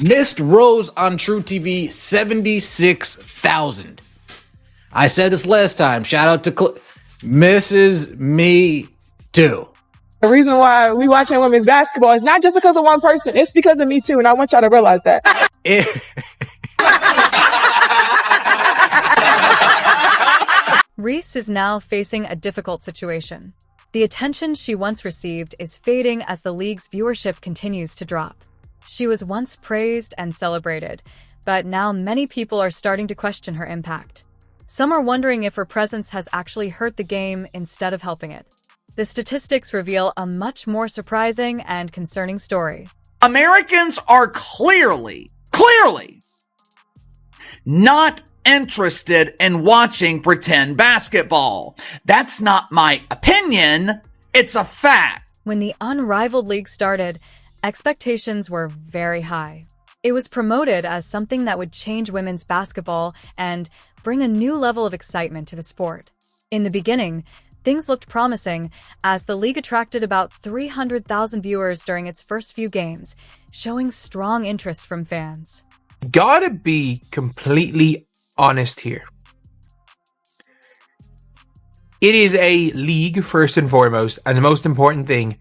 Missed rows on True TV, 76,000. I said this last time. Shout out to Mrs. Me Too. The reason why we watching women's basketball is not just because of one person. It's because of me too, and I want y'all to realize that. Reese is now facing a difficult situation. The attention she once received is fading as the league's viewership continues to drop. She was once praised and celebrated, but now many people are starting to question her impact. Some are wondering if her presence has actually hurt the game instead of helping it. The statistics reveal a much more surprising and concerning story. Americans are clearly not interested in watching pretend basketball. That's not my opinion, it's a fact. When the Unrivaled League started, expectations were very high. It was promoted as something that would change women's basketball and bring a new level of excitement to the sport. In the beginning, things looked promising as the league attracted about 300,000 viewers during its first few games, showing strong interest from fans. Gotta be completely honest here. It is a league first and foremost, and the most important thing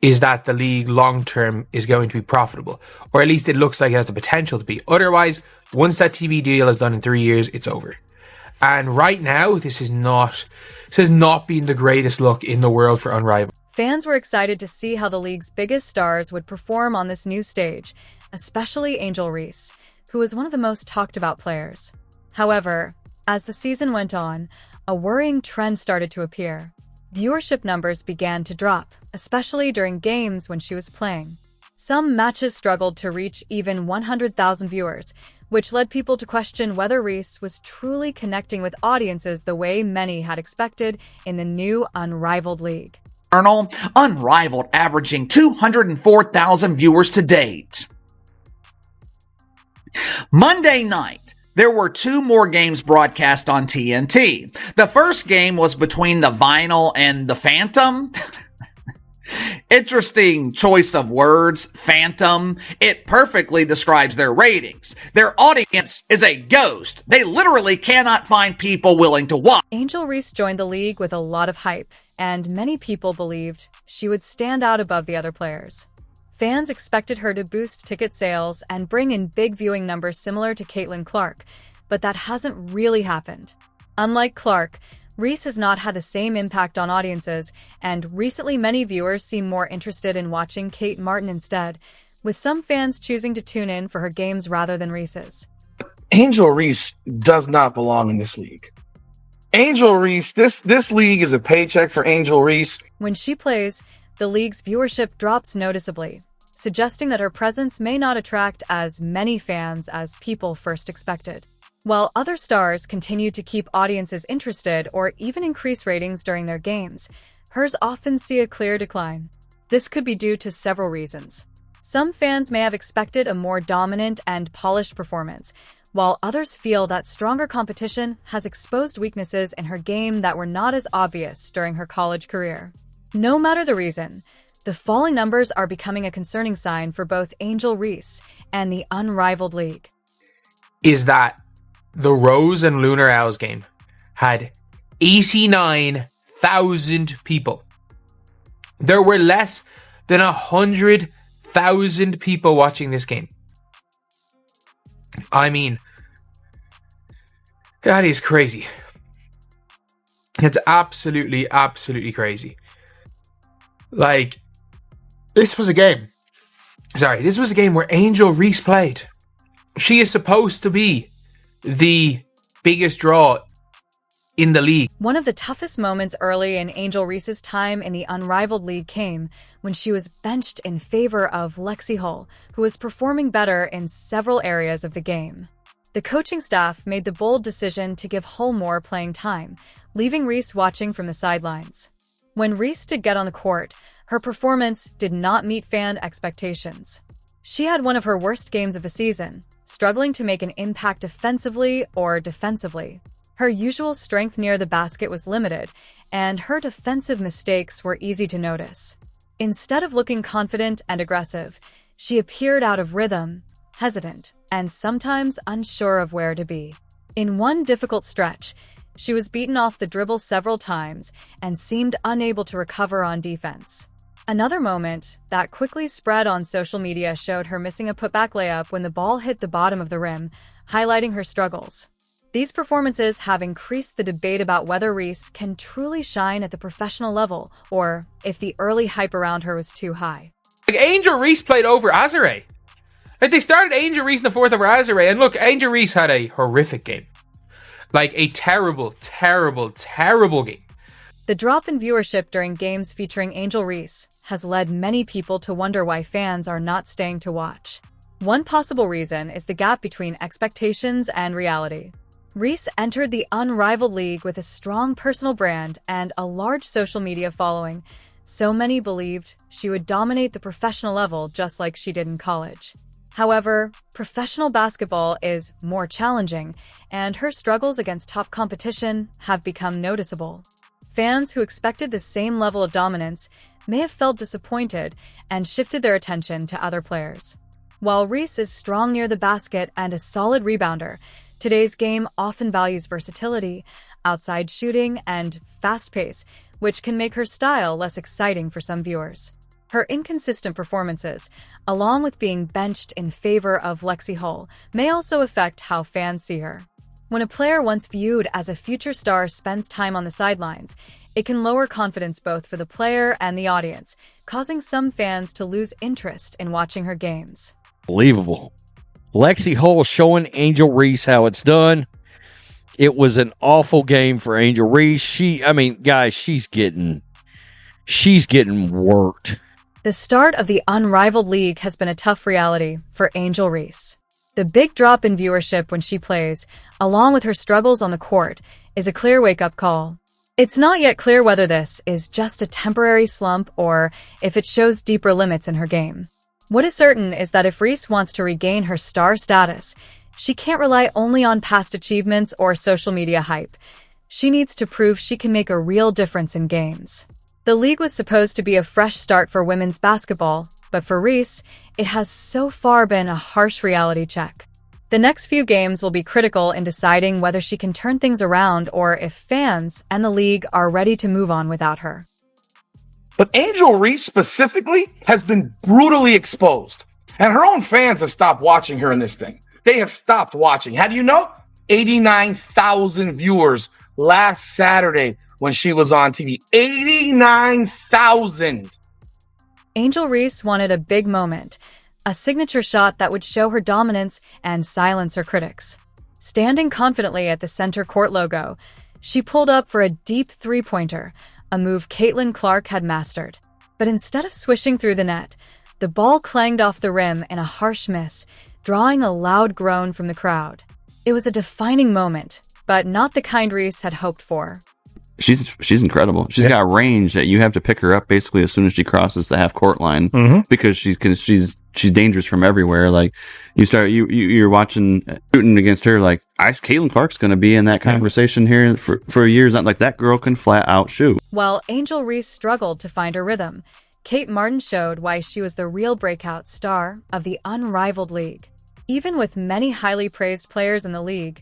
is that the league long-term is going to be profitable, or at least it looks like it has the potential to be. Otherwise, once that TV deal is done in 3 years, it's over. And right now, this has not been the greatest look in the world for Unrivaled. Fans were excited to see how the league's biggest stars would perform on this new stage, especially Angel Reese, who was one of the most talked about players. However, as the season went on, a worrying trend started to appear. Viewership numbers began to drop, especially during games when she was playing. Some matches struggled to reach even 100,000 viewers, which led people to question whether Reese was truly connecting with audiences the way many had expected in the new Unrivaled League. Unrivaled averaging 204,000 viewers to date. Monday night, there were 2 more games broadcast on TNT. The first game was between the Vinyl and the Phantom. Interesting choice of words, Phantom. It perfectly describes their ratings. Their audience is a ghost. They literally cannot find people willing to watch. Angel Reese joined the league with a lot of hype, and many people believed she would stand out above the other players. Fans expected her to boost ticket sales and bring in big viewing numbers similar to Caitlin Clark, but that hasn't really happened. Unlike Clark, Reese has not had the same impact on audiences, and recently many viewers seem more interested in watching Kate Martin instead, with some fans choosing to tune in for her games rather than Reese's. Angel Reese does not belong in this league. Angel Reese, this league is a paycheck for Angel Reese. When she plays, the league's viewership drops noticeably, suggesting that her presence may not attract as many fans as people first expected. While other stars continue to keep audiences interested or even increase ratings during their games, hers often see a clear decline. This could be due to several reasons. Some fans may have expected a more dominant and polished performance, while others feel that stronger competition has exposed weaknesses in her game that were not as obvious during her college career. No matter the reason, the falling numbers are becoming a concerning sign for both Angel Reese and the Unrivaled League. Is that the Rose and Lunar Owls game had 89,000 people. There were less than 100,000 people watching this game. I mean, that is crazy. It's absolutely crazy. Like, this was a game where Angel Reese played. She is supposed to be the biggest draw in the league. One of the toughest moments early in Angel Reese's time in the Unrivaled League came when she was benched in favor of Lexi Hull, who was performing better in several areas of the game. The coaching staff made the bold decision to give Hull more playing time, leaving Reese watching from the sidelines. When Reese did get on the court, her performance did not meet fan expectations. She had one of her worst games of the season, struggling to make an impact offensively or defensively. Her usual strength near the basket was limited, and her defensive mistakes were easy to notice. Instead of looking confident and aggressive, she appeared out of rhythm, hesitant, and sometimes unsure of where to be. In one difficult stretch, she was beaten off the dribble several times and seemed unable to recover on defense. Another moment that quickly spread on social media showed her missing a putback layup when the ball hit the bottom of the rim, highlighting her struggles. These performances have increased the debate about whether Reese can truly shine at the professional level or if the early hype around her was too high. Like, Angel Reese played over Azare. Like, they started Angel Reese in the fourth over Azare, and look, Angel Reese had a horrific game. Like, a terrible, terrible, terrible game. The drop in viewership during games featuring Angel Reese has led many people to wonder why fans are not staying to watch. One possible reason is the gap between expectations and reality. Reese entered the Unrivaled league with a strong personal brand and a large social media following. So many believed she would dominate the professional level just like she did in college. However, professional basketball is more challenging, and her struggles against top competition have become noticeable. Fans who expected the same level of dominance may have felt disappointed and shifted their attention to other players. While Reese is strong near the basket and a solid rebounder, today's game often values versatility, outside shooting, and fast pace, which can make her style less exciting for some viewers. Her inconsistent performances, along with being benched in favor of Lexi Hull, may also affect how fans see her. When a player once viewed as a future star spends time on the sidelines, it can lower confidence both for the player and the audience, causing some fans to lose interest in watching her games. Unbelievable. Lexi Hull showing Angel Reese how it's done. It was an awful game for Angel Reese. She's getting worked. The start of the Unrivaled league has been a tough reality for Angel Reese. The big drop in viewership when she plays, along with her struggles on the court, is a clear wake-up call. It's not yet clear whether this is just a temporary slump or if it shows deeper limits in her game. What is certain is that if Reese wants to regain her star status, she can't rely only on past achievements or social media hype. She needs to prove she can make a real difference in games. The league was supposed to be a fresh start for women's basketball, but for Reese, it has so far been a harsh reality check. The next few games will be critical in deciding whether she can turn things around or if fans and the league are ready to move on without her. But Angel Reese specifically has been brutally exposed. And her own fans have stopped watching her in this thing. They have stopped watching. How do you know? 89,000 viewers last Saturday when she was on TV. 89,000. Angel Reese wanted a big moment, a signature shot that would show her dominance and silence her critics. Standing confidently at the center court logo, she pulled up for a deep three-pointer, a move Caitlin Clark had mastered. But instead of swishing through the net, the ball clanged off the rim in a harsh miss, drawing a loud groan from the crowd. It was a defining moment, but not the kind Reese had hoped for. She's incredible. She's got range that you have to pick her up basically as soon as she crosses the half court line because she's dangerous from everywhere. Like you're watching shooting against her. Like Caitlin Clark's going to be in that conversation here for years. Not like that girl can flat out shoot. While Angel Reese struggled to find her rhythm, Kate Martin showed why she was the real breakout star of the Unrivaled league. Even with many highly praised players in the league,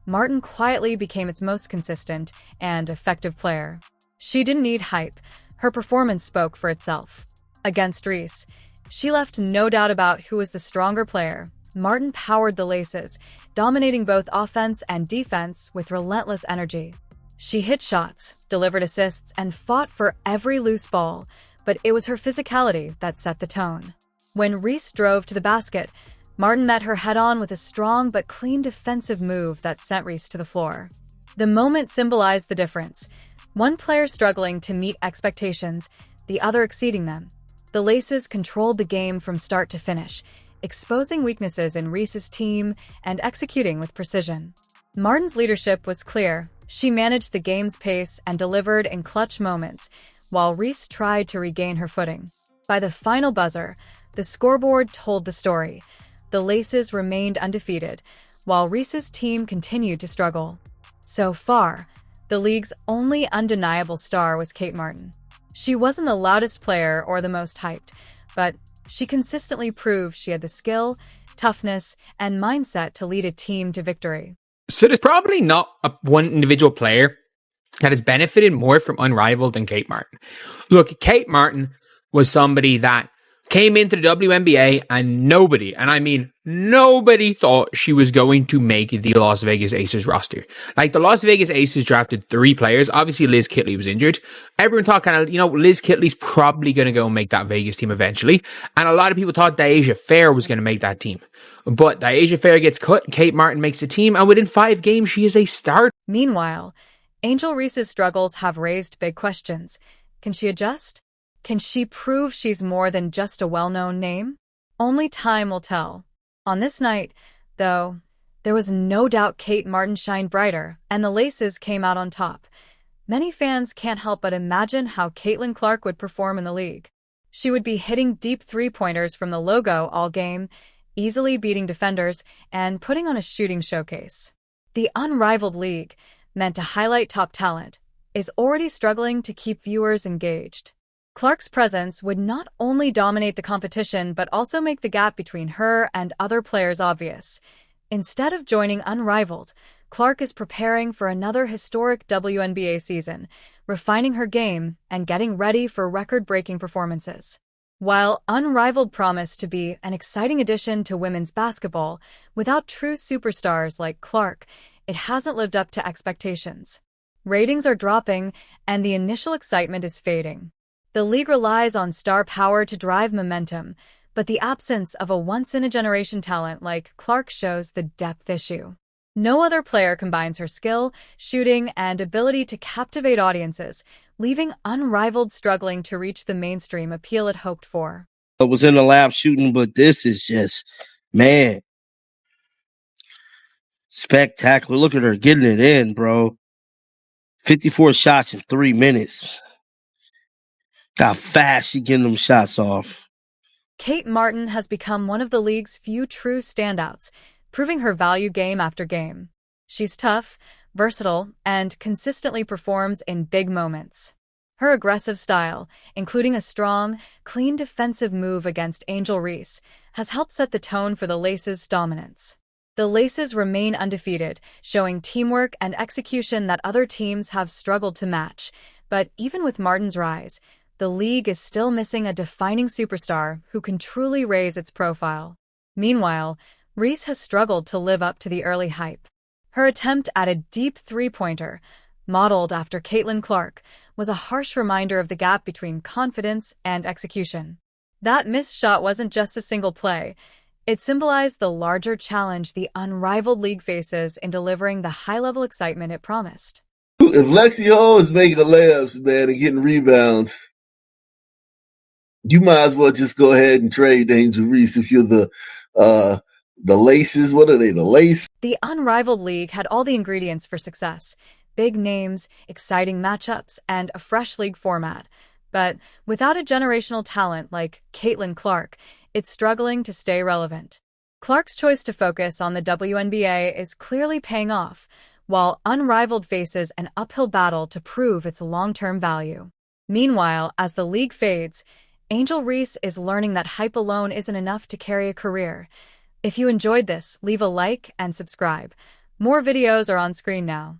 Martin quietly became its most consistent and effective player. She didn't need hype. Her performance spoke for itself. Against Reese, she left no doubt about who was the stronger player. Martin powered the laces, dominating both offense and defense with relentless energy. She hit shots, delivered assists, and fought for every loose ball, but it was her physicality that set the tone. When Reese drove to the basket, Martin met her head-on with a strong but clean defensive move that sent Reese to the floor. The moment symbolized the difference. One player struggling to meet expectations, the other exceeding them. The Laces controlled the game from start to finish, exposing weaknesses in Reese's team and executing with precision. Martin's leadership was clear. She managed the game's pace and delivered in clutch moments, while Reese tried to regain her footing. By the final buzzer, the scoreboard told the story. The Laces remained undefeated, while Reese's team continued to struggle. So far, the league's only undeniable star was Kate Martin. She wasn't the loudest player or the most hyped, but she consistently proved she had the skill, toughness, and mindset to lead a team to victory. So there's probably not one individual player that has benefited more from Unrivaled than Kate Martin. Look, Kate Martin was somebody that came into the WNBA and nobody, and I mean nobody, thought she was going to make the Las Vegas Aces roster. Like, the Las Vegas Aces drafted 3 players. Obviously, Liz Kitley was injured. Everyone thought kind of, Liz Kitley's probably going to go and make that Vegas team eventually. And a lot of people thought Deasia Fair was going to make that team. But Deasia Fair gets cut, Kate Martin makes the team, and within 5 games, she is a starter. Meanwhile, Angel Reese's struggles have raised big questions. Can she adjust? Can she prove she's more than just a well-known name? Only time will tell. On this night, though, there was no doubt Kate Martin shined brighter, and the Laces came out on top. Many fans can't help but imagine how Caitlin Clark would perform in the league. She would be hitting deep three-pointers from the logo all game, easily beating defenders, and putting on a shooting showcase. The Unrivaled League, meant to highlight top talent, is already struggling to keep viewers engaged. Clark's presence would not only dominate the competition but also make the gap between her and other players obvious. Instead of joining Unrivaled, Clark is preparing for another historic WNBA season, refining her game and getting ready for record-breaking performances. While Unrivaled promised to be an exciting addition to women's basketball, without true superstars like Clark, it hasn't lived up to expectations. Ratings are dropping, and the initial excitement is fading. The league relies on star power to drive momentum, but the absence of a once-in-a-generation talent like Clark shows the depth issue. No other player combines her skill, shooting, and ability to captivate audiences, leaving Unrivaled struggling to reach the mainstream appeal it hoped for. I was in the lab shooting, but this is just, man, spectacular. Look at her getting it in, bro. 54 shots in 3 minutes. How fast she getting them shots off. Kate Martin has become one of the league's few true standouts, proving her value game after game. She's tough, versatile, and consistently performs in big moments. Her aggressive style, including a strong, clean defensive move against Angel Reese, has helped set the tone for the Laces' dominance. The Laces remain undefeated, showing teamwork and execution that other teams have struggled to match. But even with Martin's rise, the league is still missing a defining superstar who can truly raise its profile. Meanwhile, Reese has struggled to live up to the early hype. Her attempt at a deep three-pointer, modeled after Caitlin Clark, was a harsh reminder of the gap between confidence and execution. That missed shot wasn't just a single play. It symbolized the larger challenge the Unrivaled League faces in delivering the high-level excitement it promised. If Lexi Hall is making the layups, man, and getting rebounds, you might as well just go ahead and trade Angel Reese if you're the Laces. What are they, the Lace? The Unrivaled League had all the ingredients for success: big names, exciting matchups, and a fresh league format. But without a generational talent like Caitlin Clark, it's struggling to stay relevant. Clark's choice to focus on the WNBA is clearly paying off, while Unrivaled faces an uphill battle to prove its long-term value. Meanwhile, as the league fades, Angel Reese is learning that hype alone isn't enough to carry a career. If you enjoyed this, leave a like and subscribe. More videos are on screen now.